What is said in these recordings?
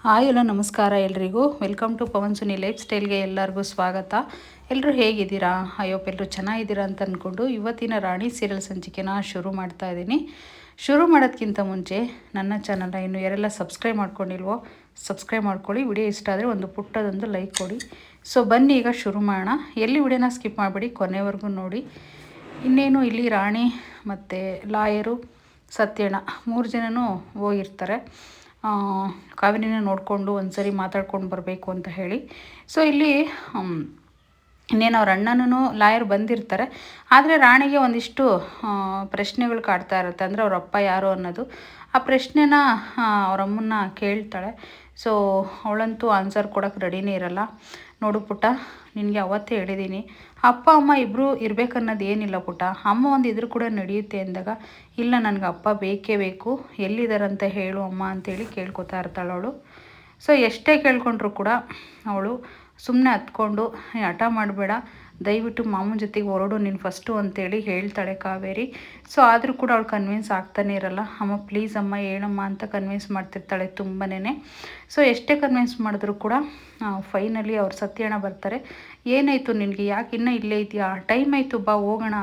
Hi hello ನಮಸ್ಕಾರ ಎಲ್ರಿಗೂ. Welcome to Pavan Suni life ಸ್ಟೈಲ್ಗೆ ಎಲ್ಲರಿಗೂ ಸ್ವಾಗತ. ಎಲ್ಲರೂ ಹೇಗಿದ್ದೀರಾ? ಅಯ್ಯೋಪ್ ಎಲ್ಲರೂ ಚೆನ್ನಾಗಿದ್ದೀರಾ ಅಂತ ಅಂದ್ಕೊಂಡು ಇವತ್ತಿನ ರಾಣಿ ಸೀರಿಯಲ್ ಸಂಚಿಕೆನ ಶುರು ಮಾಡ್ತಾ ಇದ್ದೀನಿ. ಶುರು ಮಾಡೋದಕ್ಕಿಂತ ಮುಂಚೆ ನನ್ನ ಚಾನಲ್ನ ಇನ್ನು ಯಾರೆಲ್ಲ ಸಬ್ಸ್ಕ್ರೈಬ್ ಮಾಡ್ಕೊಂಡಿಲ್ವೋ ಸಬ್ಸ್ಕ್ರೈಬ್ ಮಾಡ್ಕೊಳ್ಳಿ. ವಿಡಿಯೋ ಇಷ್ಟ ಆದರೆ ಒಂದು ಪುಟ್ಟದೊಂದು ಲೈಕ್ ಕೊಡಿ. ಸೊ ಬನ್ನಿ ಈಗ ಶುರು ಮಾಡೋಣ. ಎಲ್ಲಿ ವಿಡಿಯೋನ ಸ್ಕಿಪ್ ಮಾಡಿಬಿಡಿ, ಕೊನೆವರೆಗೂ ನೋಡಿ. ಇನ್ನೇನು ಇಲ್ಲಿ ರಾಣಿ ಮತ್ತು ಲಾಯರು ಸತ್ಯಣ್ಣ 3 ಜನನೂ ಹೋಗಿರ್ತಾರೆ ಕಾವೇರಿನ ನೋಡಿಕೊಂಡು ಒಂದ್ಸರಿ ಮಾತಾಡ್ಕೊಂಡು ಬರಬೇಕು ಅಂತ ಹೇಳಿ. ಸೊ ಇಲ್ಲಿ ಇನ್ನೇನು ಅವ್ರ ಅಣ್ಣನೂ ಲಾಯರ್ ಬಂದಿರ್ತಾರೆ. ಆದರೆ ರಾಣಿಗೆ ಒಂದಿಷ್ಟು ಪ್ರಶ್ನೆಗಳು ಕಾಡ್ತಾ ಇರುತ್ತೆ. ಅಂದರೆ ಅವ್ರ ಅಪ್ಪ ಯಾರು ಅನ್ನೋದು. ಆ ಪ್ರಶ್ನೆನ ಅವರಮ್ಮನ್ನ ಕೇಳ್ತಾಳೆ. ಸೊ ಅವಳಂತೂ ಆನ್ಸರ್ ಕೊಡೋಕ್ಕೆ ರೆಡಿನೇ ಇರಲ್ಲ. ನೋಡು ಪುಟ್ಟ, ನಿನಗೆ ಅವತ್ತೇ ಹೇಳಿದ್ದೀನಿ, ಅಪ್ಪ ಅಮ್ಮ ಇಬ್ಬರು ಇರಬೇಕನ್ನೋದು ಏನಿಲ್ಲ ಪುಟ್ಟ. ಅಮ್ಮ ಒಂದು ಇದ್ರೂ ಕೂಡ ನಡೆಯುತ್ತೆ ಅಂದಾಗ, ಇಲ್ಲ ನನಗೆ ಅಪ್ಪ ಬೇಕೇ ಬೇಕು, ಎಲ್ಲಿದ್ದಾರಂತ ಹೇಳು ಅಮ್ಮ ಅಂತೇಳಿ ಕೇಳ್ಕೊತಾ ಇರ್ತಾಳೆ ಅವಳು. ಸೊ ಎಷ್ಟೇ ಕೇಳ್ಕೊಂಡ್ರು ಕೂಡ ಅವಳು ಸುಮ್ಮನೆ ಹತ್ಕೊಂಡು ಹಠ ಮಾಡಬೇಡ, ದಯವಿಟ್ಟು ಮಾಮೂನ ಜೊತೆಗೆ ಹೊರಡು ನೀನು ಫಸ್ಟು ಅಂತೇಳಿ ಹೇಳ್ತಾಳೆ ಕಾವೇರಿ. ಸೊ ಆದರೂ ಕೂಡ ಅವಳು ಕನ್ವಿನ್ಸ್ ಆಗ್ತಾನೆ ಇರಲ್ಲ. ಅಮ್ಮ ಪ್ಲೀಸ್ ಅಮ್ಮ ಹೇಳಮ್ಮ ಅಂತ ಕನ್ವಿನ್ಸ್ ಮಾಡ್ತಿರ್ತಾಳೆ ತುಂಬನೇ. ಸೊ ಎಷ್ಟೇ ಕನ್ವಿನ್ಸ್ ಮಾಡಿದ್ರು ಕೂಡ ಫೈನಲಿ ಅವ್ರು ಸತ್ಯಣ್ಣ ಬರ್ತಾರೆ. ಏನಾಯಿತು ನಿನಗೆ, ಯಾಕೆ ಇನ್ನೂ ಇಲ್ಲೇ ಇದೆಯಾ, ಟೈಮ್ ಆಯಿತು ಬಾ ಹೋಗೋಣ,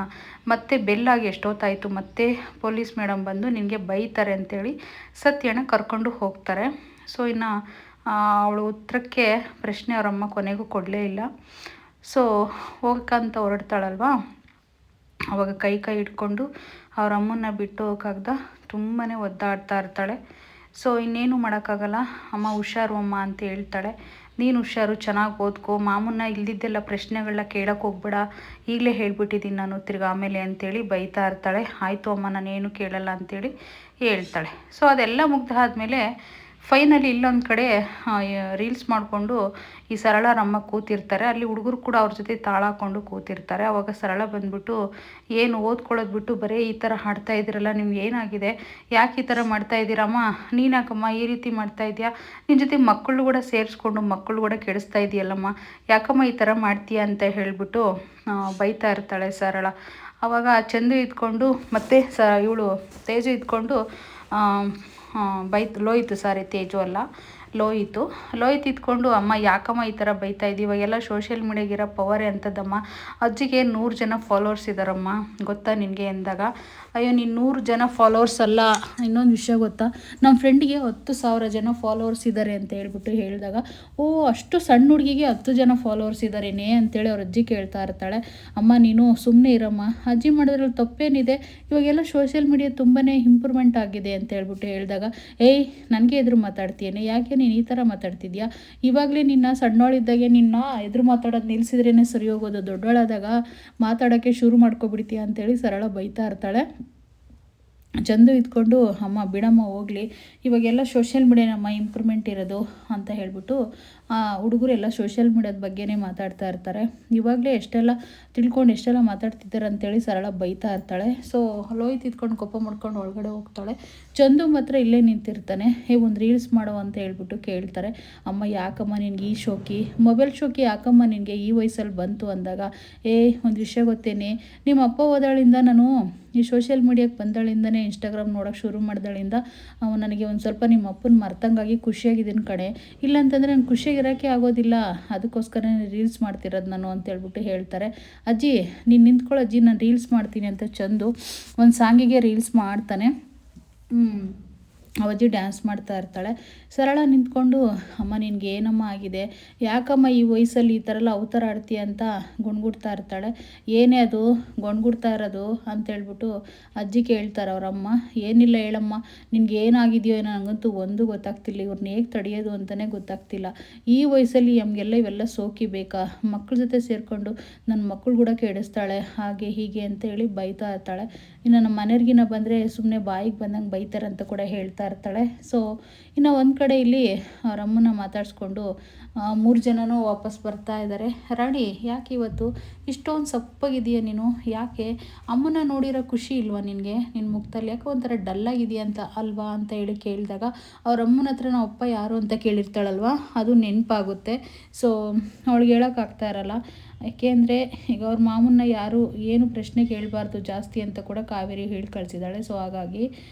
ಮತ್ತೆ ಬೆಲ್ಲಾಗಿ ಎಷ್ಟೊತ್ತಾಯಿತು, ಮತ್ತೆ ಪೊಲೀಸ್ ಮೇಡಮ್ ಬಂದು ನಿನಗೆ ಬೈತಾರೆ ಅಂತೇಳಿ ಸತ್ಯಣ್ಣ ಕರ್ಕೊಂಡು ಹೋಗ್ತಾರೆ. ಸೊ ಇನ್ನು ಅವಳು ಉತ್ತರಕ್ಕೆ ಪ್ರಶ್ನೆ ಅವರಮ್ಮ ಕೊನೆಗೂ ಕೊಡಲೇ ಇಲ್ಲ. ಸೊ ಹೋಗಕ್ಕಂತ ಹೊರಡ್ತಾಳಲ್ವ, ಅವಾಗ ಕೈ ಹಿಡ್ಕೊಂಡು ಅವ್ರ ಅಮ್ಮನ್ನ ಬಿಟ್ಟು ಹೋಗೋಕ್ಕಾಗ್ದ ತುಂಬಾ ಒದ್ದಾಡ್ತಾ ಇರ್ತಾಳೆ. ಸೊ ಇನ್ನೇನು ಮಾಡೋಕ್ಕಾಗಲ್ಲ. ಅಮ್ಮ ಹುಷಾರು ಅಮ್ಮ ಅಂತ ಹೇಳ್ತಾಳೆ. ನೀನು ಹುಷಾರು, ಚೆನ್ನಾಗಿ ಓದ್ಕೋ, ಮಾಮೂನ ಇಲ್ದಿದ್ದೆಲ್ಲ ಪ್ರಶ್ನೆಗಳನ್ನ ಕೇಳೋಕ್ಕೆ ಹೋಗ್ಬೇಡ, ಈಗಲೇ ಹೇಳ್ಬಿಟ್ಟಿದ್ದೀನಿ ನಾನು ತಿರ್ಗಿ ಆಮೇಲೆ ಅಂತೇಳಿ ಬೈತಾ ಇರ್ತಾಳೆ. ಆಯಿತು ಅಮ್ಮ ನಾನೇನು ಕೇಳಲ್ಲ ಅಂತೇಳಿ ಹೇಳ್ತಾಳೆ. ಸೊ ಅದೆಲ್ಲ ಮುಗ್ದಾದ್ಮೇಲೆ ಫೈನಲಿ ಇಲ್ಲೊಂದು ಕಡೆ ರೀಲ್ಸ್ ಮಾಡಿಕೊಂಡು ಈ ಸರಳರಮ್ಮ ಕೂತಿರ್ತಾರೆ. ಅಲ್ಲಿ ಹುಡುಗರು ಕೂಡ ಅವ್ರ ಜೊತೆ ತಾಳ ಹಾಕ್ಕೊಂಡು ಕೂತಿರ್ತಾರೆ. ಆವಾಗ ಸರಳ ಬಂದ್ಬಿಟ್ಟು, ಏನು ಓದ್ಕೊಳ್ಳೋದು ಬಿಟ್ಟು ಬರೀ ಈ ಥರ ಹಾಡ್ತಾ ಇದ್ದೀರಲ್ಲ, ನಿಮ್ಗೆ ಏನಾಗಿದೆ, ಯಾಕೆ ಈ ಥರ ಮಾಡ್ತಾ ಇದ್ದೀರಮ್ಮ, ನೀನಾಕಮ್ಮ ಈ ರೀತಿ ಮಾಡ್ತಾ ಇದೆಯಾ, ನಿನ್ನ ಜೊತೆ ಮಕ್ಕಳು ಕೂಡ ಸೇರಿಸ್ಕೊಂಡು ಮಕ್ಕಳು ಕೂಡ ಕೆಡಿಸ್ತಾ ಇದೆಯಲ್ಲಮ್ಮ, ಯಾಕಮ್ಮ ಈ ಥರ ಮಾಡ್ತೀಯಾ ಅಂತ ಹೇಳಿಬಿಟ್ಟು ಬೈತಾ ಇರ್ತಾಳೆ ಸರಳ. ಆವಾಗ ಚಂದು ಇದ್ಕೊಂಡು ಮತ್ತು ಇವಳು ತೇಜು ಇದ್ಕೊಂಡು ತೇಜು ಅಲ್ಲ ಲೋಹಿತ್ ಇದ್ಕೊಂಡು, ಅಮ್ಮ ಯಾಕಮ್ಮ ಈ ಥರ ಬೈತಾ ಇದ್ದೀವಿ, ಇವಾಗೆಲ್ಲ ಸೋಷಿಯಲ್ ಮೀಡಿಯಾಗಿರೋ ಪವರೇ ಅಂಥದ್ದಮ್ಮ, ಅಜ್ಜಿಗೆ 100 ಜನ ಫಾಲೋವರ್ಸ್ ಇದ್ದಾರಮ್ಮ ಗೊತ್ತಾ ನಿನಗೆ ಎಂದಾಗ, ಅಯ್ಯೋ ನೀನು 100 ಜನ ಫಾಲೋವರ್ಸ್ ಅಲ್ಲ, ಇನ್ನೊಂದು ವಿಷಯ ಗೊತ್ತಾ, ನಮ್ಮ ಫ್ರೆಂಡಿಗೆ 10,000 ಜನ ಫಾಲೋವರ್ಸ್ ಇದ್ದಾರೆ ಅಂತ ಹೇಳ್ಬಿಟ್ಟು ಹೇಳಿದಾಗ, ಓ ಅಷ್ಟು ಸಣ್ಣ ಹುಡುಗಿಗೆ 10 ಜನ ಫಾಲೋವರ್ಸ್ ಇದ್ದಾರೇನೇ ಅಂತೇಳಿ ಅವ್ರ ಅಜ್ಜಿ ಕೇಳ್ತಾ ಇರ್ತಾಳೆ. ಅಮ್ಮ ನೀನು ಸುಮ್ಮನೆ ಇರಮ್ಮ, ಅಜ್ಜಿ ಮಾಡೋದ್ರಲ್ಲಿ ತಪ್ಪೇನಿದೆ, ಇವಾಗೆಲ್ಲ ಸೋಷಿಯಲ್ ಮೀಡಿಯಾ ತುಂಬಾ ಇಂಪ್ರೂವ್ಮೆಂಟ್ ಆಗಿದೆ ಅಂತ ಹೇಳ್ಬಿಟ್ಟು ಹೇಳಿದಾಗ, ಏಯ್ ನನಗೆ ಎದುರು ಮಾತಾಡ್ತೀಯೇನೆ, ಯಾಕೆ ನೀನು ಈ ಥರ ಮಾತಾಡ್ತಿದ್ಯಾ, ಇವಾಗಲೇ ನಿನ್ನ ಸಣ್ಣವಳಿದ್ದಾಗೆ ನಿನ್ನ ಎದುರು ಮಾತಾಡೋದು ನಿಲ್ಲಿಸಿದ್ರೇ ಸರಿ ಹೋಗೋದು, ದೊಡ್ಡವಳಾದಾಗ ಮಾತಾಡೋಕ್ಕೆ ಶುರು ಮಾಡ್ಕೊಬಿಡ್ತೀಯ ಅಂತೇಳಿ ಸರಳ ಬೈತಾ ಇರ್ತಾಳೆ. ಚಂದು ಇದ್ಕೊಂಡು, ಅಮ್ಮ ಬಿಡಮ್ಮ ಹೋಗಲಿ, ಇವಾಗೆಲ್ಲ ಸೋಷಿಯಲ್ ಮೀಡಿಯಾನಮ್ಮ ಇಂಪ್ರೂವ್ಮೆಂಟ್ ಇರೋದು ಅಂತ ಹೇಳ್ಬಿಟ್ಟು ಹುಡುಗರು ಎಲ್ಲ ಸೋಷಿಯಲ್ ಮೀಡಿಯಾದ ಬಗ್ಗೆನೇ ಮಾತಾಡ್ತಾ ಇರ್ತಾರೆ. ಇವಾಗಲೇ ಎಷ್ಟೆಲ್ಲ ತಿಳ್ಕೊಂಡು ಎಷ್ಟೆಲ್ಲ ಮಾತಾಡ್ತಿದ್ದಾರೆ ಅಂತೇಳಿ ಸರಳ ಬೈತಾ ಇರ್ತಾಳೆ. ಸೊ ಲೋಹಿತ್ ಇದ್ಕೊಂಡು ಕೋಪ ಮಾಡ್ಕೊಂಡು ಒಳಗಡೆ ಹೋಗ್ತಾಳೆ. ಚಂದು ಮಾತ್ರ ಇಲ್ಲೇ ನಿಂತಿರ್ತಾನೆ. ಒಂದು ರೀಲ್ಸ್ ಮಾಡೋ ಅಂತ ಹೇಳ್ಬಿಟ್ಟು ಕೇಳ್ತಾರೆ. ಅಮ್ಮ ಯಾಕಮ್ಮ ನಿನಗೆ ಈ ಶೋಕಿ, ಮೊಬೈಲ್ ಶೋಕಿ ಯಾಕಮ್ಮ ನಿನಗೆ ಈ ವಯಸ್ಸಲ್ಲಿ ಬಂತು ಅಂದಾಗ, ಒಂದು ವಿಷಯ ಗೊತ್ತೇನೆ, ನಿಮ್ಮ ಅಪ್ಪ ಹೋದಾಳಿಂದ ನಾನು ಈ ಸೋಷಿಯಲ್ ಮೀಡಿಯಾಕ್ಕೆ ಬಂದಾಳಿಂದನೇ ಇನ್ಸ್ಟಾಗ್ರಾಮ್ ನೋಡೋಕ್ಕೆ ಶುರು ಮಾಡ್ದಾಳಿಂದ ನನಗೆ ಒಂದು ಸ್ವಲ್ಪ ನಿಮ್ಮ ಅಪ್ಪನ ಮರ್ತಂಗಾಗಿ ಖುಷಿಯಾಗಿದ್ದೀನಿ ಕಣೆ, ಇಲ್ಲಾಂತಂದರೆ ನಾನು ಖುಷಿಯಾಗಿರೋಕ್ಕೆ ಆಗೋದಿಲ್ಲ, ಅದಕ್ಕೋಸ್ಕರ ರೀಲ್ಸ್ ಮಾಡ್ತಿರೋದು ನಾನು ಅಂತ ಹೇಳ್ಬಿಟ್ಟು ಹೇಳ್ತಾರೆ. ಅಜ್ಜಿ ನೀನು ನಿಂತ್ಕೊಳ್ಳೋ ಅಜ್ಜಿ, ನಾನು ರೀಲ್ಸ್ ಮಾಡ್ತೀನಿ ಅಂತ ಚಂದು ಒಂದು ಸಾಂಗಿಗೆ ರೀಲ್ಸ್ ಮಾಡ್ತಾನೆ. ಅವಜ್ಜಿ ಡ್ಯಾನ್ಸ್ ಮಾಡ್ತಾ ಇರ್ತಾಳೆ. ಸರಳ ನಿಂತ್ಕೊಂಡು, ಅಮ್ಮ ನಿನಗೆ ಏನಮ್ಮ ಆಗಿದೆ, ಯಾಕಮ್ಮ ಈ ವಯಸ್ಸಲ್ಲಿ ಈ ಥರ ಎಲ್ಲ ಅವತಾರ ಆಡ್ತೀಯ ಅಂತ ಗುಣ್ಗುಡ್ತಾ ಇರ್ತಾಳೆ. ಏನೇ ಅದು ಗುಣ್ಗುಡ್ತಾ ಇರೋದು ಅಂತೇಳ್ಬಿಟ್ಟು ಅಜ್ಜಿ ಕೇಳ್ತಾರೆ ಅವರಮ್ಮ. ಏನಿಲ್ಲ ಹೇಳಮ್ಮ, ನಿನ್ಗೆ ಏನಾಗಿದೆಯೋ ಏನೋ, ನನಗಂತೂ ಒಂದು ಗೊತ್ತಾಗ್ತಿಲ್ಲ, ಇವ್ರನ್ನ ಹೇಗೆ ತಡೆಯೋದು ಅಂತಲೇ ಗೊತ್ತಾಗ್ತಿಲ್ಲ, ಈ ವಯಸ್ಸಲ್ಲಿ ನಮಗೆಲ್ಲ ಇವೆಲ್ಲ ಸೋಕಿ ಬೇಕಾ, ಮಕ್ಕಳ ಜೊತೆ ಸೇರಿಕೊಂಡು ನನ್ನ ಮಕ್ಕಳು ಕೂಡ ಕೆಡಿಸ್ತಾಳೆ, ಹಾಗೆ ಹೀಗೆ ಅಂತೇಳಿ ಬೈತಾ ಇರ್ತಾಳೆ. ಇನ್ನು ನಮ್ಮ ಮನೆಯವ್ರಿಗಿನ್ನ ಬಂದರೆ ಸುಮ್ಮನೆ ಬಾಯಿಗೆ ಬಂದಂಗೆ ಬೈತಾರೆ ಅಂತ ಕೂಡ ಹೇಳ್ತಾ ಇರ್ತಾಳೆ. ಸೊ ಇನ್ನು ಒಂದು ಕಡೆ ಇಲ್ಲಿ ಅವರಮ್ಮನ ಮಾತಾಡಿಸ್ಕೊಂಡು 3 ಜನನೂ ವಾಪಸ್ ಬರ್ತಾ ಇದ್ದಾರೆ. ರಾಣಿ ಯಾಕೆ ಇವತ್ತು ಇಷ್ಟೊಂದು ಸಪ್ಪಗಿದೆಯಾ ನೀನು, ಯಾಕೆ ಅಮ್ಮನ ನೋಡಿರೋ ಖುಷಿ ಇಲ್ವಾ ನಿನಗೆ, ನಿನ್ನ ಮುಖದಲ್ಲಿ ಯಾಕೆ ಒಂಥರ ಡಲ್ಲಾಗಿದೆಯಾ ಅಂತ ಅಲ್ವಾ ಅಂತ ಹೇಳಿ ಕೇಳಿದಾಗ, ಅವ್ರ ಅಮ್ಮನ ಹತ್ರ ನಾವು ಅಪ್ಪ ಯಾರು ಅಂತ ಕೇಳಿರ್ತಾಳಲ್ವ, ಅದು ನೆನಪಾಗುತ್ತೆ. ಸೊ ಅವಳಿಗೆ ಹೇಳೋಕ್ಕಾಗ್ತಾ ಇರಲ್ಲ. ಯಾಕೆಂದರೆ ಈಗ ಅವ್ರ ಮಾಮನ್ನ ಯಾರು ಏನು ಪ್ರಶ್ನೆ ಕೇಳಬಾರ್ದು ಜಾಸ್ತಿ ಅಂತ ಕೂಡ ಕಾವೇರಿ ಹೇಳಿ ಕಳಿಸಿದ್ದಾಳೆ. ಸೊ ಹಾಗಾಗಿ,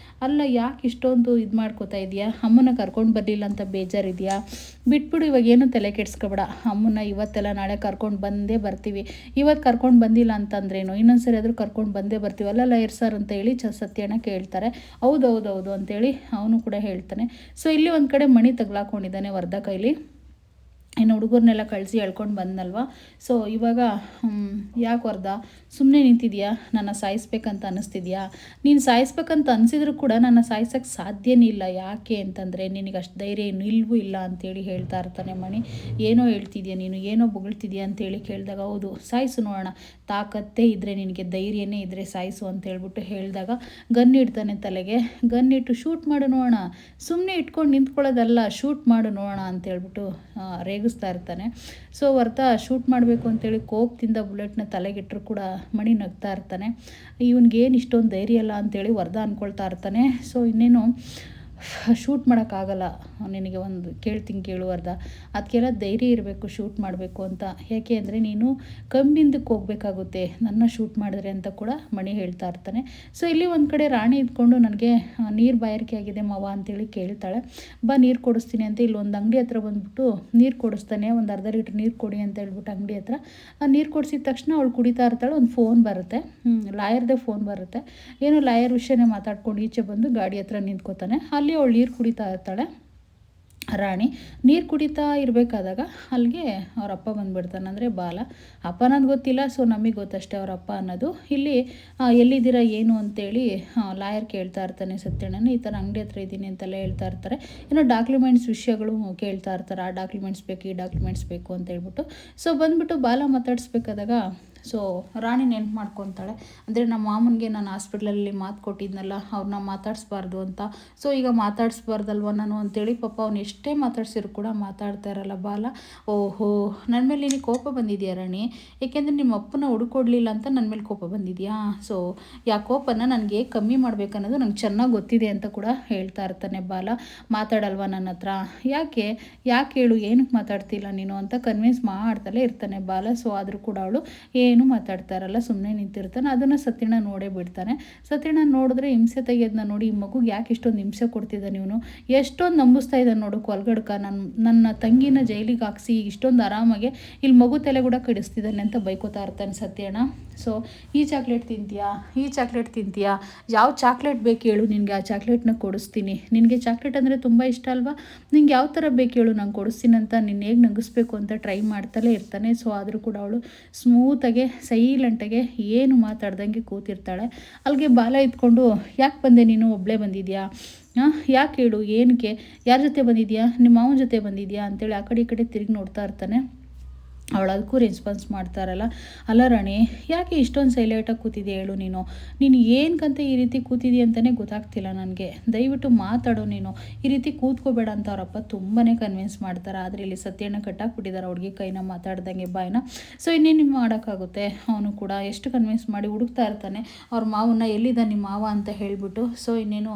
ಅಲ್ಲ ಯಾಕೆ ಇಷ್ಟೊಂದು ಇದು ಮಾಡ್ಕೋತಾ ಇದೆಯಾ, ಅಮ್ಮನ ಕರ್ಕೊಂಡು ಬರಲಿಲ್ಲ ಅಂತ ಬೇಜಾರು ಬೇಜಾರಿದೆಯಾ, ಬಿಟ್ಬಿಡು, ಇವಾಗ ಏನು ತಲೆ ಕೆಡಿಸ್ಕೊಬೇಡ. ಅಮ್ಮನ್ನ ಇವತ್ತೆಲ್ಲ ನಾಳೆ ಕರ್ಕೊಂಡು ಬಂದೇ ಬರ್ತೀವಿ. ಇವತ್ತು ಕರ್ಕೊಂಡು ಬಂದಿಲ್ಲ ಅಂತಂದ್ರೇನು, ಇನ್ನೊಂದು ಸರಿ ಆದರೂ ಕರ್ಕೊಂಡು ಬಂದೇ ಬರ್ತೀವಿ ಅಲ್ಲ ಲಾಯರ್ ಸರ್ ಅಂತ ಹೇಳಿ ಸತ್ಯಣ್ಣ ಕೇಳ್ತಾರೆ. ಹೌದೌದೌದು ಅಂತೇಳಿ ಅವನು ಕೂಡ ಹೇಳ್ತಾನೆ. ಸೊ ಇಲ್ಲಿ ಒಂದು ಕಡೆ ಮಣಿ ತಗ್ಲಾಕೊಂಡಿದ್ದಾನೆ ವರ್ಧ ಕೈಲಿ. ಇನ್ನು ಹುಡುಗರನ್ನೆಲ್ಲ ಕಳಿಸಿ ಹೇಳ್ಕೊಂಡು ಬಂದಲ್ವ. ಸೊ ಇವಾಗ ಯಾಕೆ ವರ್ಧ ಸುಮ್ಮನೆ ನಿಂತಿದ್ಯಾ, ನನ್ನ ಸಾಯಿಸ್ಬೇಕಂತ ಅನ್ನಿಸ್ತಿದ್ಯಾ? ನೀನು ಸಾಯಿಸ್ಬೇಕಂತ ಅನಿಸಿದ್ರು ಕೂಡ ನನ್ನ ಸಾಯಿಸೋಕ್ಕೆ ಸಾಧ್ಯನೇ ಇಲ್ಲ. ಯಾಕೆ ಅಂತಂದರೆ ನಿನಗೆ ಅಷ್ಟು ಧೈರ್ಯ ಇಲ್ಲವೂ ಇಲ್ಲ ಅಂತೇಳಿ ಹೇಳ್ತಾ ಇರ್ತಾನೆ ಮಣಿ. ಏನೋ ಹೇಳ್ತಿದ್ಯಾ ನೀನು, ಏನೋ ಬೊಗಳ್ತಿದ್ಯಾ ಅಂತೇಳಿ ಕೇಳಿದಾಗ, ಹೌದು ಸಾಯಿಸು ನೋಡೋಣ, ತಾಕತ್ತೇ ಇದ್ದರೆ ನಿನಗೆ, ಧೈರ್ಯನೇ ಇದ್ದರೆ ಸಾಯಿಸು ಅಂತ ಹೇಳ್ಬಿಟ್ಟು ಹೇಳಿದಾಗ ಗನ್ ಇಡ್ತಾನೆ ತಲೆಗೆ. ಗನ್ ಇಟ್ಟು ಶೂಟ್ ಮಾಡು ನೋಡೋಣ, ಸುಮ್ಮನೆ ಇಟ್ಕೊಂಡು ನಿಂತ್ಕೊಳ್ಳೋದಲ್ಲ, ಶೂಟ್ ಮಾಡು ನೋಡೋಣ ಅಂತೇಳ್ಬಿಟ್ಟು ರೇಗಿಸ್ತಾ ಇರ್ತಾನೆ. ಸೊ ವರ್ಧ ಶೂಟ್ ಮಾಡಬೇಕು ಅಂತೇಳಿ ಕೋಪದಿಂದ ಬುಲೆಟ್ನ ತಲೆಗಿಟ್ಟರು ಕೂಡ ಮಣಿ ನಗ್ತಾ ಇರ್ತಾನೆ. ಇವನಿಗೇನು ಇಷ್ಟೊಂದು ಧೈರ್ಯ ಇಲ್ಲ ಅಂತೇಳಿ ವರ್ಧ ಅಂದ್ಕೊಳ್ತಾ ಇರ್ತಾನೆ. ಸೊ ಇನ್ನೇನು ಶೂಟ್ ಮಾಡೋಕ್ಕಾಗಲ್ಲ ನಿನಗೆ, ಒಂದು ಕೇಳ್ತೀನಿ ಕೇಳು ವರ್ಧ, ಅದಕ್ಕೆಲ್ಲ ಧೈರ್ಯ ಇರಬೇಕು ಶೂಟ್ ಮಾಡಬೇಕು ಅಂತ. ಯಾಕೆ ಅಂದರೆ ನೀನು ಕಂಬಿಂದಕ್ಕೆ ಹೋಗಬೇಕಾಗುತ್ತೆ ನನ್ನ ಶೂಟ್ ಮಾಡಿದ್ರೆ ಅಂತ ಕೂಡ ಮಣಿ ಹೇಳ್ತಾ ಇರ್ತಾನೆ. ಸೊ ಇಲ್ಲಿ ಒಂದು ಕಡೆ ರಾಣಿ ಇದ್ಕೊಂಡು ನನಗೆ ನೀರು ಬಾಯಾರಿಕೆ ಆಗಿದೆ ಮಾವ ಅಂತೇಳಿ ಕೇಳ್ತಾಳೆ. ಬಾ ನೀರು ಕೊಡಿಸ್ತೀನಿ ಅಂತ ಇಲ್ಲೊಂದು ಅಂಗಡಿ ಹತ್ರ ಬಂದುಬಿಟ್ಟು ನೀರು ಕೊಡಿಸ್ತಾನೆ. ಒಂದು ಅರ್ಧ ಲೀಟ್ರ್ ನೀರು ಕೊಡಿ ಅಂತ ಹೇಳ್ಬಿಟ್ಟು ಅಂಗಡಿ ಹತ್ರ ನೀರು ಕೊಡಿಸಿದ ತಕ್ಷಣ ಅವಳು ಕುಡಿತಾ ಇರ್ತಾಳೆ. ಒಂದು ಫೋನ್ ಬರುತ್ತೆ, ಲಾಯರ್ದೇ ಫೋನ್ ಬರುತ್ತೆ. ಏನೋ ಲಾಯರ್ ವಿಷಯನೇ ಮಾತಾಡ್ಕೊಂಡು ಈಚೆ ಬಂದು ಗಾಡಿ ಹತ್ರ ನಿಂತ್ಕೋತಾನೆ. ಅಲ್ಲಿ ಅವಳು ನೀರು ಕುಡಿತಾ ಇರ್ತಾಳೆ. ರಾಣಿ ನೀರು ಕುಡಿತಾ ಇರಬೇಕಾದಾಗ ಅಲ್ಲಿಗೆ ಅವ್ರ ಅಪ್ಪ ಬಂದುಬಿಡ್ತಾನೆ, ಅಂದರೆ ಬಾಲ. ಅಪ್ಪ ಅನ್ನೋದು ಗೊತ್ತಿಲ್ಲ, ಸೊ ನಮಗೆ ಗೊತ್ತಷ್ಟೇ ಅವ್ರ ಅಪ್ಪ ಅನ್ನೋದು. ಇಲ್ಲಿ ಎಲ್ಲಿದ್ದೀರಾ ಏನು ಅಂತೇಳಿ ಲಾಯರ್ ಕೇಳ್ತಾ ಇರ್ತಾನೆ ಸತ್ಯಣ್ಣನ. ಈ ಥರ ಅಂಗಡಿ ಹತ್ರ ಇದ್ದೀನಿ ಅಂತೆಲ್ಲ ಹೇಳ್ತಾ ಇರ್ತಾರೆ. ಏನೋ ಡಾಕ್ಯುಮೆಂಟ್ಸ್ ವಿಷಯಗಳು ಕೇಳ್ತಾ ಇರ್ತಾರೆ, ಆ ಡಾಕ್ಯುಮೆಂಟ್ಸ್ ಬೇಕು, ಈ ಡಾಕ್ಯುಮೆಂಟ್ಸ್ ಬೇಕು ಅಂತ ಹೇಳ್ಬಿಟ್ಟು. ಸೊ ಬಂದುಬಿಟ್ಟು ಬಾಲ ಮಾತಾಡಿಸ್ಬೇಕಾದಾಗ ಸೊ ರಾಣಿ ನೆನ್ಪು ಮಾಡ್ಕೊತಾಳೆ. ಅಂದರೆ ನಮ್ಮ ಮಾಮನಿಗೆ ನಾನು ಹಾಸ್ಪಿಟ್ಲಲ್ಲಿ ಮಾತು ಕೊಟ್ಟಿದ್ನಲ್ಲ, ಅವ್ರನ್ನ ಮಾತಾಡಿಸ್ಬಾರ್ದು ಅಂತ. ಸೊ ಈಗ ಮಾತಾಡಿಸ್ಬಾರ್ದಲ್ವ ನಾನು ಅಂತೇಳಿ ಪಾಪ ಅವ್ನು ಎಷ್ಟೇ ಮಾತಾಡ್ಸಿದ್ರು ಕೂಡ ಮಾತಾಡ್ತಾ ಇರಲ್ಲ ಬಾಲ. ಓಹೋ, ನನ್ನ ಮೇಲೆ ನಿನಗೆ ಕೋಪ ಬಂದಿದೆಯಾ ರಾಣಿ? ಏಕೆಂದರೆ ನಿಮ್ಮ ಅಪ್ಪನ ಹುಡುಕೊಡ್ಲಿಲ್ಲ ಅಂತ ನನ್ನ ಮೇಲೆ ಕೋಪ ಬಂದಿದೆಯಾ? ಸೊ ಯಾ ಕೋಪನ ನನಗೆ ಕಮ್ಮಿ ಮಾಡಬೇಕನ್ನೋದು ನಂಗೆ ಚೆನ್ನಾಗಿ ಗೊತ್ತಿದೆ ಅಂತ ಕೂಡ ಹೇಳ್ತಾ ಇರ್ತಾನೆ ಬಾಲ. ಮಾತಾಡಲ್ವ ನನ್ನ ಹತ್ರ? ಯಾಕೆ ಹೇಳು, ಏನಕ್ಕೆ ಮಾತಾಡ್ತಿಲ್ಲ ನೀನು ಅಂತ ಕನ್ವಿನ್ಸ್ ಮಾಡ್ತಲೇ ಇರ್ತಾನೆ ಬಾಲ. ಸೊ ಆದರೂ ಕೂಡ ಅವಳು ಏನು ಮಾತಾಡ್ತಾ ಇರಲ್ಲ, ಸುಮ್ಮನೆ ನಿಂತಿರ್ತಾನೆ. ಅದನ್ನು ಸತ್ಯಣ್ಣ ನೋಡೇ ಬಿಡ್ತಾನೆ. ಸತ್ಯಣ್ಣ ನೋಡಿದ್ರೆ ಹಿಂಸೆ ತೆಗೆಯೋದನ್ನ ನೋಡಿ, ಈ ಮಗುಗೆ ಯಾಕೆ ಇಷ್ಟೊಂದು ಹಿಂಸೆ ಕೊಡ್ತಿದ್ದಾನೆ ಇವನು, ಎಷ್ಟೊಂದು ನಂಬಿಸ್ತಾ ಇದ್ದಾನೆ ನೋಡು ಕೊಲ್ಗಡ್ಕ, ನನ್ನ ತಂಗಿನ ಜೈಲಿಗೆ ಹಾಕ್ಸಿ ಇಷ್ಟೊಂದು ಆರಾಮಾಗೆ ಇಲ್ಲಿ ಮಗು ತಲೆ ಕೂಡ ಕಡಿಸ್ತಿದ್ದಾನೆ ಅಂತ ಬೈಕೋತಾ ಇರ್ತಾನೆ ಸತ್ಯಣ್ಣ. ಸೊ ಈ ಚಾಕ್ಲೇಟ್ ತಿಂತೀಯಾ, ಯಾವ ಚಾಕ್ಲೇಟ್ ಬೇಕು ಹೇಳು, ನಿನಗೆ ಆ ಚಾಕ್ಲೇಟ್ನ ಕೊಡಿಸ್ತೀನಿ. ನಿನಗೆ ಚಾಕ್ಲೇಟ್ ಅಂದರೆ ತುಂಬ ಇಷ್ಟ ಅಲ್ವಾ, ನಿಂಗೆ ಯಾವ ಥರ ಬೇಕು ಹೇಳು, ನಂಗೆ ಕೊಡಿಸ್ತೀನಿ ಅಂತ ನಿನ್ನ ಹೇಗೆ ನಗಿಸ್ಬೇಕು ಅಂತ ಟ್ರೈ ಮಾಡ್ತಲೇ ಇರ್ತಾನೆ. ಸೊ ಆದರೂ ಕೂಡ ಅವಳು ಸ್ಮೂತಾಗೆ ಸೈಲೆಂಟಾಗೆ ಏನು ಮಾತಾಡ್ದಂಗೆ ಕೂತಿರ್ತಾಳೆ. ಅಲ್ಲಿಗೆ ಬಾಲ ಇದ್ಕೊಂಡು, ಯಾಕೆ ಬಂದೆ ನೀನು, ಒಬ್ಬಳೇ ಬಂದಿದ್ಯಾ, ಯಾಕೆ ಹೇಳು, ಏನಕ್ಕೆ, ಯಾರ ಜೊತೆ ಬಂದಿದ್ಯಾ, ನಿಮ್ಮ ಮಾವನ ಜೊತೆ ಬಂದಿದ್ಯಾ ಅಂತೇಳಿ ಆ ಕಡೆ ಈ ಕಡೆ ತಿರುಗಿ ನೋಡ್ತಾ ಇರ್ತಾನೆ. ಅವಳು ಅದಕ್ಕೂ ರೆಸ್ಪಾನ್ಸ್ ಮಾಡ್ತಾರಲ್ಲ. ಅಲ್ಲ ರಾಣಿ, ಯಾಕೆ ಇಷ್ಟೊಂದು ಸೈಲೆಂಟಾಗಿ ಕೂತಿದ್ಯಾ ಹೇಳು, ನೀನು ಏನಕ್ಕಂತ ಈ ರೀತಿ ಕೂತಿದ್ಯಾ ಅಂತಲೇ ಗೊತ್ತಾಗ್ತಿಲ್ಲ ನನಗೆ, ದಯವಿಟ್ಟು ಮಾತಾಡೋ ನೀನು, ಈ ರೀತಿ ಕೂತ್ಕೋಬೇಡ ಅಂತ ಅವರಪ್ಪ ತುಂಬಾ ಕನ್ವಿನ್ಸ್ ಮಾಡ್ತಾರೆ. ಆದರೆ ಇಲ್ಲಿ ಸತ್ಯಣ್ಣ ಕಟ್ಟಾಕ್ಬಿಟ್ಟಿದ್ದಾರೆ ಹುಡುಗಿ ಕೈನ, ಮಾತಾಡ್ದಂಗೆ ಬಾಯಿನ. ಸೊ ಇನ್ನೇನು ಮಾಡೋಕ್ಕಾಗುತ್ತೆ, ಅವನು ಕೂಡ ಎಷ್ಟು ಕನ್ವಿನ್ಸ್ ಮಾಡಿ ಹುಡುಕ್ತಾ ಇರ್ತಾನೆ ಅವ್ರ ಮಾವನ್ನ, ಎಲ್ಲಿದ್ದ ನಿಮ್ಮ ಮಾವ ಅಂತ ಹೇಳಿಬಿಟ್ಟು. ಸೊ ಇನ್ನೇನು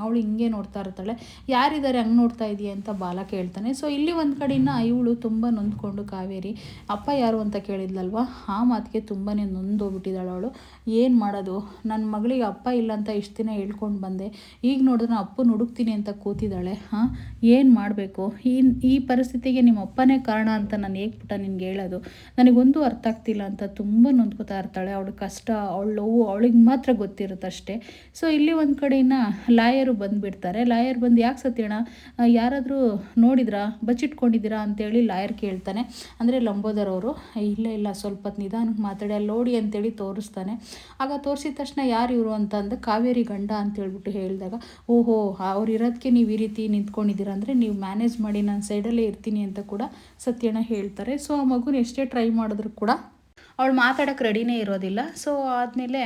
ಅವಳು ಹಿಂಗೆ ನೋಡ್ತಾ ಇರ್ತಾಳೆ. ಯಾರಿದ್ದಾರೆ ಹಂಗೆ ನೋಡ್ತಾ ಇದೆಯಾ ಅಂತ ಬಾಲ ಕೇಳ್ತಾನೆ. ಸೊ ಇಲ್ಲಿ ಒಂದು ಕಡೆಯಿಂದ ಇವಳು ತುಂಬ ನೊಂದ್ಕೊಂಡು ಕಾವೇರಿ ಅಪ್ಪ ಯಾರು ಅಂತ ಕೇಳಿದ್ಲಲ್ವ, ಆ ಮಾತಿಗೆ ತುಂಬಾ ನೊಂದೋಗ್ಬಿಟ್ಟಿದ್ದಾಳೆ ಅವಳು. ಏನು ಮಾಡೋದು, ನನ್ನ ಮಗಳಿಗೆ ಅಪ್ಪ ಇಲ್ಲ ಅಂತ ಇಷ್ಟು ದಿನ ಹೇಳ್ಕೊಂಡು ಬಂದೆ, ಈಗ ನೋಡಿದ್ರೆ ಅಪ್ಪನ ಹುಡುಕ್ತೀನಿ ಅಂತ ಕೂತಿದ್ದಾಳೆ. ಏನು ಮಾಡಬೇಕು, ಈ ಪರಿಸ್ಥಿತಿಗೆ ನಿಮ್ಮ ಅಪ್ಪನೇ ಕಾರಣ ಅಂತ ನಾನು ಹೇಗೆ ಪುಟ್ಟ ನಿನ್ಗೆ ಹೇಳೋದು, ನನಗೊಂದು ಅರ್ಥ ಆಗ್ತಿಲ್ಲ ಅಂತ ತುಂಬ ನೊಂದ್ಕೋತಾ ಇರ್ತಾಳೆ. ಅವಳ ಕಷ್ಟ, ಅವಳ ನೋವು ಅವಳಿಗೆ ಮಾತ್ರ ಗೊತ್ತಿರುತ್ತೆ ಅಷ್ಟೇ. ಸೊ ಇಲ್ಲಿ ಒಂದು ಕಡೆಯಿಂದ ಲಾಯರು ಬಂದುಬಿಡ್ತಾರೆ. ಲಾಯರ್ ಬಂದು, ಯಾಕೆ ಸತ್ಯಣ್ಣ, ಯಾರಾದರೂ ನೋಡಿದ್ರಾ, ಬಚ್ಚಿಟ್ಕೊಂಡಿದ್ದೀರಾ ಅಂತೇಳಿ ಲಾಯರ್ ಕೇಳ್ತಾನೆ. ಅಂದರೆ ಲಂಬೋದರ್ ಅವರು, ಇಲ್ಲ ಸ್ವಲ್ಪ ನಿಧಾನಕ್ಕೆ ಮಾತಾಡಿ, ಅಲ್ಲಿ ನೋಡಿ ಅಂತೇಳಿ ತೋರಿಸ್ತಾನೆ. ಆಗ ತೋರಿಸಿದ ತಕ್ಷಣ ಯಾರು ಇವರು ಅಂತ ಅಂದ, ಕಾವೇರಿ ಗಂಡ ಅಂತೇಳ್ಬಿಟ್ಟು ಹೇಳಿದಾಗ, ಓಹೋ ಅವ್ರು ಇರೋದಕ್ಕೆ ನೀವು ಈ ರೀತಿ ನಿಂತ್ಕೊಂಡಿದ್ದೀರ, ಅಂದರೆ ನೀವು ಮ್ಯಾನೇಜ್ ಮಾಡಿ ನಾನು ಸೈಡಲ್ಲೇ ಇರ್ತೀನಿ ಅಂತ ಕೂಡ ಸತ್ಯಣ್ಣ ಹೇಳ್ತಾರೆ. ಸೊ ಆ ಮಗುನ ಎಷ್ಟೇ ಟ್ರೈ ಮಾಡಿದ್ರು ಕೂಡ ಅವಳು ಮಾತಾಡೋಕ್ಕೆ ರೆಡಿನೇ ಇರೋದಿಲ್ಲ. ಸೊ ಆದಮೇಲೆ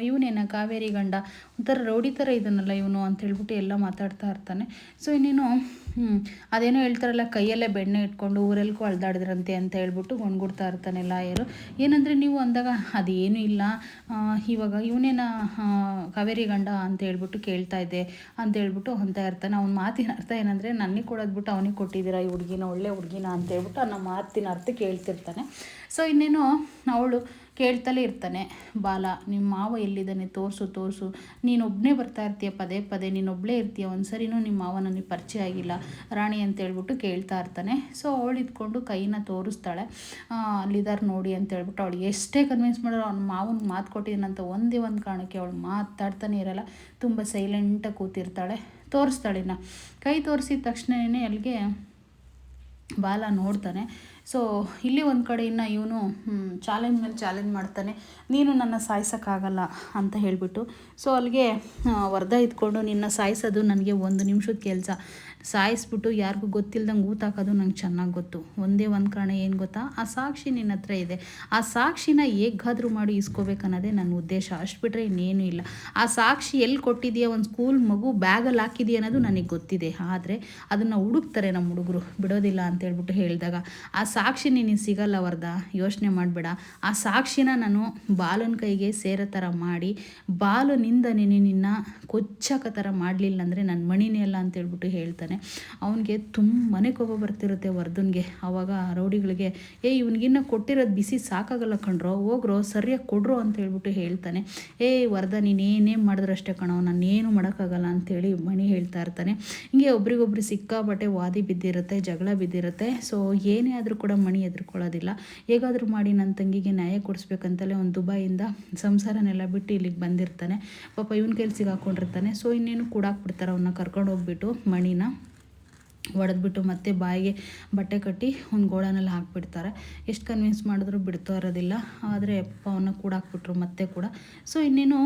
ಇವನೇನ ಕಾವೇರಿ ಗಂಡ, ಒಂಥರ ರೌಡಿ ಥರ ಇದನ್ನಲ್ಲ ಇವನು ಅಂತ ಹೇಳ್ಬಿಟ್ಟು ಎಲ್ಲ ಮಾತಾಡ್ತಾ ಇರ್ತಾನೆ. ಸೊ ಇನ್ನೇನು ಅದೇನೋ ಹೇಳ್ತಾರಲ್ಲ, ಕೈಯಲ್ಲೇ ಬೆಣ್ಣೆ ಇಟ್ಕೊಂಡು ಊರೆಲ್ಗೂ ಅಳ್ದಾಡಿದ್ರಂತೆ ಅಂತ ಹೇಳ್ಬಿಟ್ಟು ಗೊಣ್ಗುಡ್ತಾ ಇರ್ತಾನೆ ಲಾಯರು. ಏನಂದರೆ ನೀವು ಅಂದಾಗ, ಅದೇನೂ ಇಲ್ಲ, ಇವಾಗ ಇವನೇನ ಕಾವೇರಿ ಗಂಡ ಅಂತ ಹೇಳ್ಬಿಟ್ಟು ಕೇಳ್ತಾ ಇದ್ದೆ ಅಂತ ಹೇಳ್ಬಿಟ್ಟು ಅಂತ ಇರ್ತಾನೆ. ಅವ್ನ ಮಾತಿನ ಅರ್ಥ ಏನಂದರೆ, ನನಗೆ ಕೊಡೋದ್ಬಿಟ್ಟು ಅವನಿಗೆ ಕೊಟ್ಟಿದ್ದೀರಾ ಈ ಹುಡುಗಿನ, ಒಳ್ಳೆ ಹುಡುಗಿನ ಅಂತ ಹೇಳ್ಬಿಟ್ಟು ಅನ್ನೋ ಮಾತಿನ ಅರ್ಥ ಕೇಳ್ತಿರ್ತಾನೆ. ಸೊ ಇನ್ನೇನು ಅವಳು ಕೇಳ್ತಲೇ ಇರ್ತಾನೆ ಬಾಲ, ನಿಮ್ಮ ಮಾವ ಎಲ್ಲಿದ್ದಾನೆ ತೋರಿಸು, ನೀನೊಬ್ಬನೇ ಬರ್ತಾ ಇರ್ತೀಯ ಪದೇ ಪದೇ, ನೀನೊಬ್ಬಳೇ ಇರ್ತೀಯ, ಒಂದು ಸರಿನೂ ನಿಮ್ಮ ಮಾವ ನನಗೆ ಪರಿಚಯ ಆಗಿಲ್ಲ ರಾಣಿ ಅಂತೇಳ್ಬಿಟ್ಟು ಕೇಳ್ತಾ ಇರ್ತಾನೆ. ಸೊ ಅವಳು ಇದ್ಕೊಂಡು ಕೈನ ತೋರಿಸ್ತಾಳೆ, ಅಲ್ಲಿದ್ದಾರೆ ನೋಡಿ ಅಂತೇಳ್ಬಿಟ್ಟು. ಅವಳು ಎಷ್ಟೇ ಕನ್ವಿನ್ಸ್ ಮಾಡೋರು ಅವ್ನ ಮಾವನಿಗೆ ಮಾತು ಕೊಟ್ಟಿದ್ದೀನಂತ ಒಂದೇ ಒಂದು ಕಾರಣಕ್ಕೆ ಅವಳು ಮಾತಾಡ್ತಾನೆ ಇರಲ್ಲ, ತುಂಬ ಸೈಲೆಂಟಾಗಿ ಕೂತಿರ್ತಾಳೆ. ತೋರಿಸ್ತಾಳಿನ ಕೈ ತೋರಿಸಿದ ತಕ್ಷಣವೇ ಅಲ್ಲಿಗೆ ಬಾಲ ನೋಡ್ತಾನೆ. ಸೊ ಇಲ್ಲಿ ಒಂದು ಕಡೆ ಇನ್ನು ಇವನು ಚಾಲೆಂಜ್ ಮೇಲೆ ಚಾಲೆಂಜ್ ಮಾಡ್ತಾನೆ, ನೀನು ನನ್ನ ಸಾಯಿಸೋಕ್ಕಾಗಲ್ಲ ಅಂತ ಹೇಳಿಬಿಟ್ಟು. ಸೊ ಅಲ್ಲಿಗೆ ವರದಾ ಇದ್ಕೊಂಡು, ನಿನ್ನ ಸಾಯಿಸೋದು ನನಗೆ 1 ನಿಮಿಷದ ಕೆಲಸ, ಸಾಯಿಸ್ಬಿಟ್ಟು ಯಾರಿಗೂ ಗೊತ್ತಿಲ್ದಂಗೆ ಊತಾಕೋದು ನಂಗೆ ಚೆನ್ನಾಗಿ ಗೊತ್ತು. ಒಂದೇ ಒಂದು ಕಾರಣ ಏನು ಗೊತ್ತಾ, ಆ ಸಾಕ್ಷಿ ನಿನ್ನ ಹತ್ರ ಇದೆ, ಆ ಸಾಕ್ಷಿನ ಹೇಗಾದರೂ ಮಾಡಿ ಇಸ್ಕೋಬೇಕನ್ನೋದೇ ನನ್ನ ಉದ್ದೇಶ, ಅಷ್ಟು ಬಿಟ್ಟರೆ ಇನ್ನೇನು ಇಲ್ಲ. ಆ ಸಾಕ್ಷಿ ಎಲ್ಲಿ ಕೊಟ್ಟಿದೆಯಾ, ಒಂದು ಸ್ಕೂಲ್ ಮಗು ಬ್ಯಾಗಲ್ಲಿ ಹಾಕಿದೆಯಾ ಅನ್ನೋದು ನನಗೆ ಗೊತ್ತಿದೆ, ಆದರೆ ಅದನ್ನು ಹುಡುಕ್ತಾರೆ ನಮ್ಮ ಹುಡುಗರು, ಬಿಡೋದಿಲ್ಲ ಅಂತೇಳ್ಬಿಟ್ಟು ಹೇಳಿದಾಗ, ಆ ಸಾಕ್ಷಿ ನಿನಗೆ ಸಿಗಲ್ಲ ವರದಾ, ಯೋಚನೆ ಮಾಡಬೇಡ. ಆ ಸಾಕ್ಷಿನ ನಾನು ಬಾಲನ ಕೈಗೆ ಸೇರೋ ಥರ ಮಾಡಿ, ಬಾಲನಿಂದ ನಿನ್ನ ಕೊಚ್ಚಕ ಥರ ಮಾಡಲಿಲ್ಲ ಅಂದರೆ ನನ್ನ ಮಣಿನೇ ಅಲ್ಲ ಅಂತೇಳ್ಬಿಟ್ಟು ಹೇಳ್ತಾನೆ. ಅವನಿಗೆ ತುಂಬಾ ಕೋಪ ಬರ್ತಿರುತ್ತೆ ವರ್ಧನ್ಗೆ. ಆವಾಗ ರೌಡಿಗಳಿಗೆ, ಇವನಿಗಿನ್ನ ಕೊಟ್ಟಿರೋದು ಬಿಸಿ ಸಾಕಾಗಲ್ಲ ಕಣ್ರೋ, ಹೋಗ್ರೋ ಸರಿಯಾಗಿ ಕೊಡ್ರೋ ಅಂತ ಹೇಳ್ಬಿಟ್ಟು ಹೇಳ್ತಾನೆ. ವರ್ಧ ನೀನೇನೇ ಮಾಡಿದ್ರಷ್ಟೇ ಕಣೋ, ನಾನೇನು ಮಾಡೋಕ್ಕಾಗಲ್ಲ ಅಂಥೇಳಿ ಮಣಿ ಹೇಳ್ತಾ ಇರ್ತಾನೆ. ಹಿಂಗೆ ಒಬ್ರಿಗೊಬ್ರು ಸಿಕ್ಕಾಬಟ್ಟೆ ವಾದಿ ಬಿದ್ದಿರುತ್ತೆ, ಜಗಳ ಬಿದ್ದಿರುತ್ತೆ. ಸೊ ಏನೇ ಆದರೂ ಕೂಡ ಮಣಿ ಎದುರ್ಕೊಳ್ಳೋದಿಲ್ಲ, ಹೇಗಾದರೂ ಮಾಡಿ ನನ್ನ ತಂಗಿಗೆ ನ್ಯಾಯ ಕೊಡಿಸ್ಬೇಕಂತಲೇ ಒಂದು ದುಬೈಯಿಂದ ಸಂಸಾರನೆಲ್ಲ ಬಿಟ್ಟು ಇಲ್ಲಿಗೆ ಬಂದಿರ್ತಾನೆ. ಪಾಪ ಇವನ ಕೈಲಿ ಸಿಗಾಕೊಂಡಿರ್ತಾನೆ. ಸೊ ಇನ್ನೇನು ಕೂಡಾಕ್ಬಿಡ್ತಾರೆ, ಅವನ್ನ ಕರ್ಕೊಂಡು ಹೋಗ್ಬಿಟ್ಟು ಮಣಿನ ಒಡೆದ್ಬಿಟ್ಟು ಮತ್ತೆ ಬಾಯಿಗೆ ಬಟ್ಟೆ ಕಟ್ಟಿ ಒಂದು ಗೋಳನಲ್ಲಿ ಹಾಕಿಬಿಡ್ತಾರೆ. ಎಷ್ಟು ಕನ್ವಿನ್ಸ್ ಮಾಡಿದ್ರು ಬಿಡ್ತಾ ಇರೋದಿಲ್ಲ, ಆದರೆ ಅವನ್ನ ಕೂಡ ಹಾಕ್ಬಿಟ್ರು ಮತ್ತೆ ಕೂಡ. ಸೊ ಇನ್ನೇನು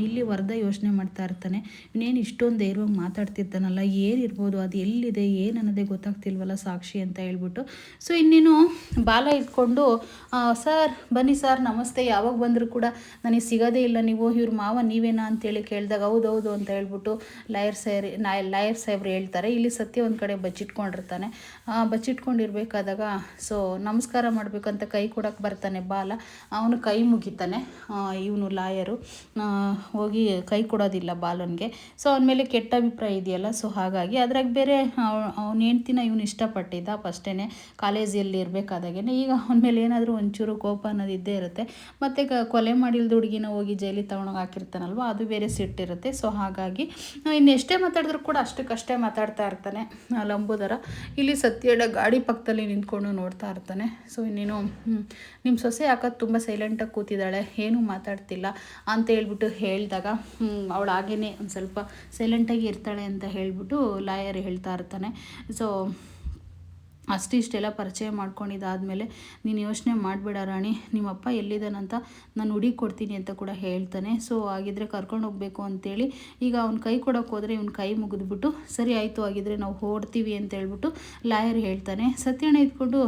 ಇಲ್ಲಿ ವರದ ಯೋಚನೆ ಮಾಡ್ತಾ ಇರ್ತಾನೆ, ಇನ್ನೇನು ಇಷ್ಟೊಂದು ಧೈರ್ಯವಾಗಿ ಮಾತಾಡ್ತಿರ್ತಾನಲ್ಲ, ಏನಿರ್ಬೋದು, ಅದು ಎಲ್ಲಿದೆ ಏನು ಅನ್ನೋದೇ ಗೊತ್ತಾಗ್ತಿಲ್ವಲ್ಲ ಸಾಕ್ಷಿ ಅಂತ ಹೇಳ್ಬಿಟ್ಟು. ಸೊ ಇನ್ನೇನು ಬಾಲ ಇಟ್ಕೊಂಡು, ಸರ್ ಬನ್ನಿ ಸರ್ ನಮಸ್ತೆ, ಯಾವಾಗ ಬಂದರೂ ಕೂಡ ನನಗೆ ಸಿಗೋದೇ ಇಲ್ಲ ನೀವು, ಇವ್ರ ಮಾವ ನೀವೇನಾ ಅಂತೇಳಿ ಕೇಳಿದಾಗ ಹೌದೌದು ಅಂತ ಹೇಳ್ಬಿಟ್ಟು ಲಾಯರ್ ಸಾಹೇಬ್ರು ಹೇಳ್ತಾರೆ. ಇಲ್ಲಿ ಸತ್ಯ ಒಂದು ಕಡೆ ಬಚ್ಚಿಟ್ಕೊಂಡಿರ್ತಾನೆ. ಬಚ್ಚಿಟ್ಕೊಂಡಿರ್ಬೇಕಾದಾಗ ಸೊ ನಮಸ್ಕಾರ ಮಾಡಬೇಕಂತ ಕೈ ಕೊಡೋಕ್ಕೆ ಬರ್ತಾನೆ ಬಾಲ, ಅವನು ಕೈ ಮುಗಿತಾನೆ. ಇವನು ಲಾಯರು ಹೋಗಿ ಕೈ ಕೊಡೋದಿಲ್ಲ ಬಾಲನ್ಗೆ. ಸೊ ಅವನ ಮೇಲೆ ಕೆಟ್ಟ ಅಭಿಪ್ರಾಯ ಇದೆಯಲ್ಲ, ಸೊ ಹಾಗಾಗಿ ಅದ್ರಾಗ ಬೇರೆ ಅವ್ನ ಹೆಂಡ್ತಿನ ಇವನು ಇಷ್ಟಪಟ್ಟಿದ್ದ ಫಸ್ಟೇ ಕಾಲೇಜಲ್ಲಿ ಇರಬೇಕಾದಾಗೇ. ಈಗ ಅವನ ಮೇಲೆ ಏನಾದರೂ ಒಂಚೂರು ಕೋಪ ಅನ್ನೋದು ಇದ್ದೇ ಇರುತ್ತೆ. ಮತ್ತು ಕೊಲೆ ಮಾಡಿಲ್ದ ಹುಡುಗಿನ ಹೋಗಿ ಜೈಲಿಗೆ ತಗೊಂಡೋಗಿ ಹಾಕಿರ್ತಾನಲ್ವ, ಅದು ಬೇರೆ ಸಿಟ್ಟಿರುತ್ತೆ. ಸೊ ಹಾಗಾಗಿ ಇನ್ನೆಷ್ಟೇ ಮಾತಾಡಿದ್ರು ಕೂಡ ಅಷ್ಟಕ್ಕಷ್ಟೇ ಮಾತಾಡ್ತಾ ಇರ್ತಾನೆ ಲಂಬೋದರ. ಇಲ್ಲಿ ಸತ್ಯಡ ಗಾಡಿ ಪಕ್ಕದಲ್ಲಿ ನಿಂತ್ಕೊಂಡು ನೋಡ್ತಾ ಇರ್ತಾನೆ. ಸೊ ಇನ್ನೇನು ನಿಮ್ಮ ಸೊಸೆ ಯಾಕಂದ್ರೆ ತುಂಬ ಸೈಲೆಂಟಾಗಿ ಕೂತಿದ್ದಾಳೆ, ಏನೂ ಮಾತಾಡ್ತಿಲ್ಲ ಅಂತ ಹೇಳ್ಬಿಟ್ಟು ಹೇಳಿದಾಗ ಅವಳು ಹಾಗೇ ಒಂದು ಸ್ವಲ್ಪ ಸೈಲೆಂಟಾಗಿ ಇರ್ತಾಳೆ ಅಂತ ಹೇಳ್ಬಿಟ್ಟು ಲಾಯರ್ ಹೇಳ್ತಾ ಇರ್ತಾನೆ. ಸೊ ಅಷ್ಟಿಷ್ಟೆಲ್ಲ ಪರಿಚಯ ಮಾಡ್ಕೊಂಡಿದ್ದಾದಮೇಲೆ, ನೀನು ಯೋಚನೆ ಮಾಡಬೇಡ ರಾಣಿ, ನಿಮ್ಮಪ್ಪ ಎಲ್ಲಿದ್ದಾನಂತ ನಾನು ಹುಡುಗಿ ಕೊಡ್ತೀನಿ ಅಂತ ಕೂಡ ಹೇಳ್ತಾನೆ. ಸೊ ಹಾಗಿದ್ರೆ ಕರ್ಕೊಂಡು ಹೋಗಬೇಕು ಅಂತೇಳಿ ಈಗ ಅವ್ನ ಕೈ ಕೊಡೋಕೆ ಹೋದರೆ ಇವ್ನ ಕೈ ಮುಗಿದ್ಬಿಟ್ಟು, ಸರಿ ಆಯಿತು ಹಾಗಿದ್ರೆ ನಾವು ಹೊರಡ್ತೀವಿ ಅಂತ ಹೇಳ್ಬಿಟ್ಟು ಲಾಯರ್ ಹೇಳ್ತಾನೆ. ಸತ್ಯಣ್ಣ ಇದ್ಕೊಂಡು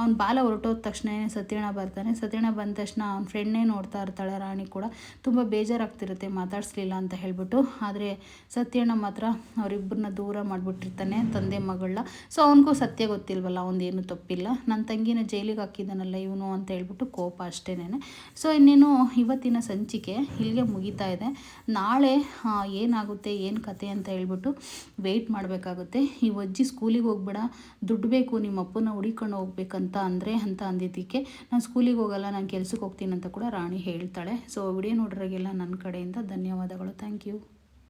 ಅವ್ನ ಬಾಲ ಹೊರಟೋದ ತಕ್ಷಣ ಸತ್ಯಣ್ಣ ಬರ್ತಾನೆ. ಸತ್ಯಣ್ಣ ಬಂದ ತಕ್ಷಣ ಅವ್ನ ಫ್ರೆಂಡ್ನೇ ನೋಡ್ತಾ ಇರ್ತಾಳೆ ರಾಣಿ ಕೂಡ. ತುಂಬ ಬೇಜಾರಾಗ್ತಿರುತ್ತೆ ಮಾತಾಡಿಸ್ಲಿಲ್ಲ ಅಂತ ಹೇಳ್ಬಿಟ್ಟು. ಆದರೆ ಸತ್ಯಣ್ಣ ಮಾತ್ರ ಅವರಿಬ್ಬರನ್ನ ದೂರ ಮಾಡಿಬಿಟ್ಟಿರ್ತಾನೆ, ತಂದೆ ಮಗಳನ್ನ. ಸೊ ಅವನಿಗೂ ಸತ್ಯ ಗೊತ್ತಿಲ್ವಲ್ಲ, ಅವನದೇನು ತಪ್ಪಿಲ್ಲ, ನನ್ನ ತಂಗಿನ ಜೈಲಿಗೆ ಹಾಕಿದ್ದಾನಲ್ಲ ಇವನು ಅಂತ ಹೇಳ್ಬಿಟ್ಟು ಕೋಪ ಅಷ್ಟೇನೆ. ಸೊ ಇನ್ನೇನು ಇವತ್ತಿನ ಸಂಚಿಕೆ ಇಲ್ಲಿಗೆ ಮುಗಿತಾ ಇದೆ. ನಾಳೆ ಏನಾಗುತ್ತೆ ಏನು ಕತೆ ಅಂತ ಹೇಳ್ಬಿಟ್ಟು ವೆಯ್ಟ್ ಮಾಡಬೇಕಾಗುತ್ತೆ. ಈ ಅಜ್ಜಿ ಸ್ಕೂಲಿಗೆ ಹೋಗ್ಬೇಡ, ದುಡ್ಡು ಬೇಕು, ನಿಮ್ಮ ಅಪ್ಪನ ಹುಡುಕೊಂಡು ಹೋಗ್ಬೇಕಂತ ಅಂತ ಅಂದಿದ್ದಕ್ಕೆ ನಾನು ಸ್ಕೂಲಿಗೆ ಹೋಗಲ್ಲ, ನಾನು ಕೆಲ್ಸಕ್ಕೆ ಹೋಗ್ತೀನಿ ಅಂತ ಕೂಡ ರಾಣಿ ಹೇಳ್ತಾಳೆ. ಸೊ ವಿಡಿಯೋ ನೋಡ್ರಿಗೆಲ್ಲ ನನ್ನ ಕಡೆಯಿಂದ ಧನ್ಯವಾದಗಳು. Thank you.